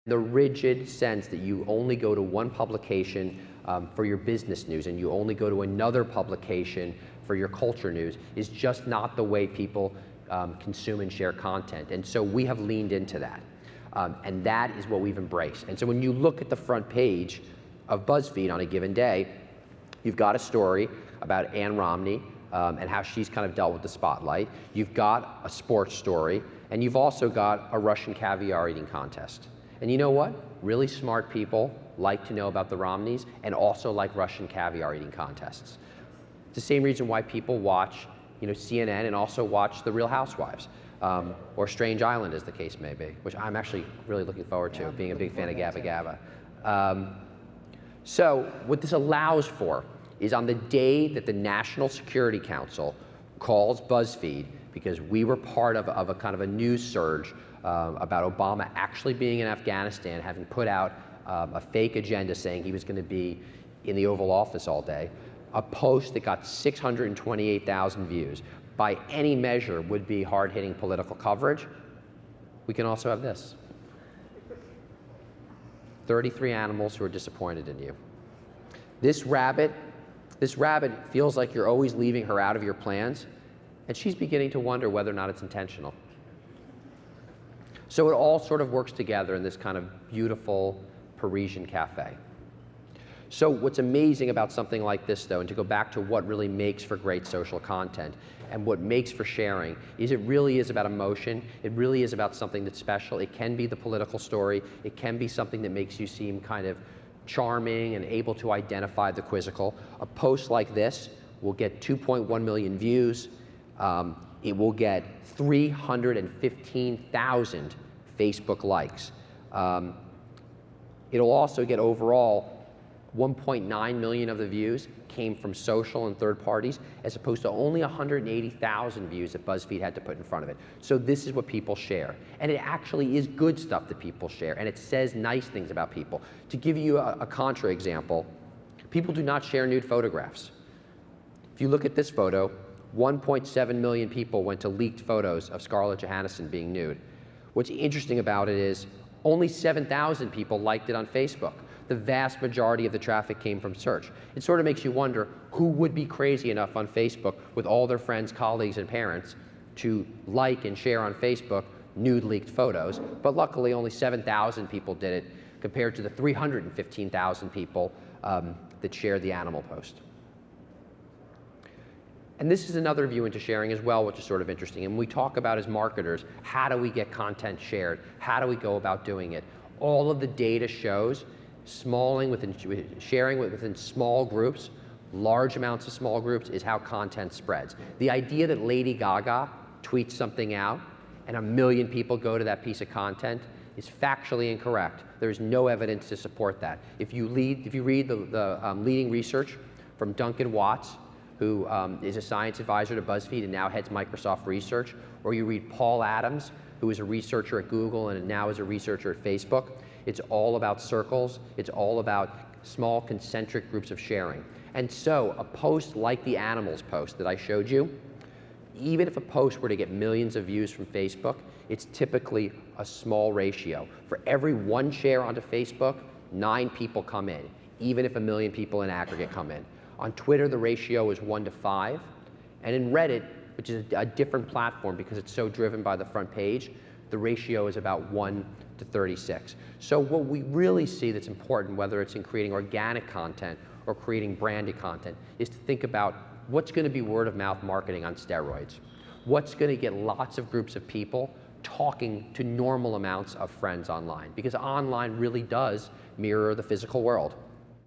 The rigid sense that you only go to one publication for your business news and you only go to another publication for your culture news is just not the way people consume and share content. And so we have leaned into that. And that is what we've embraced. And so when you look at the front page of Buzzfeed on a given day, you've got a story about Ann Romney and how she's kind of dealt with the spotlight. You've got a sports story, and you've also got a Russian caviar eating contest. And you know what? Really smart people like to know about the Romneys and also like Russian caviar eating contests. It's the same reason why people watch, CNN and also watch The Real Housewives, or Strange Island, as the case may be, which I'm actually really looking forward to, being a big fan of Gabba Gabba. So what this allows for is on the day that the National Security Council calls Buzzfeed, because we were part of a kind of a news surge about Obama actually being in Afghanistan, having put out a fake agenda saying he was going to be in the Oval Office all day, a post that got 628,000 views, by any measure would be hard-hitting political coverage. We can also have this. 33 animals who are disappointed in you. This rabbit feels like you're always leaving her out of your plans, and she's beginning to wonder whether or not it's intentional. So it all sort of works together in this kind of beautiful Parisian cafe. So what's amazing about something like this, though, and to go back to what really makes for great social content and what makes for sharing, is it really is about emotion. It really is about something that's special. It can be the political story. It can be something that makes you seem kind of charming and able to identify the quizzical. A post like this will get 2.1 million views. It will get 315,000 Facebook likes. It'll also get overall 1.9 million of the views came from social and third parties, as opposed to only 180,000 views that BuzzFeed had to put in front of it. So this is what people share. And it actually is good stuff that people share, and it says nice things about people. To give you a contra example, people do not share nude photographs. If you look at this photo, 1.7 million people went to leaked photos of Scarlett Johansson being nude. What's interesting about it is only 7,000 people liked it on Facebook. The vast majority of the traffic came from search. It sort of makes you wonder who would be crazy enough on Facebook with all their friends, colleagues, and parents to like and share on Facebook nude leaked photos. But luckily, only 7,000 people did it compared to the 315,000 people that shared the animal post. And this is another view into sharing as well, which is sort of interesting. And we talk about as marketers, how do we get content shared? How do we go about doing it? All of the data shows sharing within small groups, large amounts of small groups, is how content spreads. The idea that Lady Gaga tweets something out and 1 million people go to that piece of content is factually incorrect. There's no evidence to support that. If you read the leading research from Duncan Watts, who is a science advisor to BuzzFeed and now heads Microsoft Research, or you read Paul Adams, who is a researcher at Google and now is a researcher at Facebook, it's all about circles. It's all about small concentric groups of sharing. And so a post like the animals post that I showed you, even if a post were to get millions of views from Facebook, it's typically a small ratio. For every 1 share onto Facebook, 9 people come in, even if 1 million people in aggregate come in. On Twitter, the ratio is 1 to 5. And in Reddit, which is a different platform because it's so driven by the front page, the ratio is about 1 to 36. So what we really see that's important, whether it's in creating organic content or creating branded content, is to think about what's going to be word of mouth marketing on steroids. What's going to get lots of groups of people talking to normal amounts of friends online, because online really does mirror the physical world.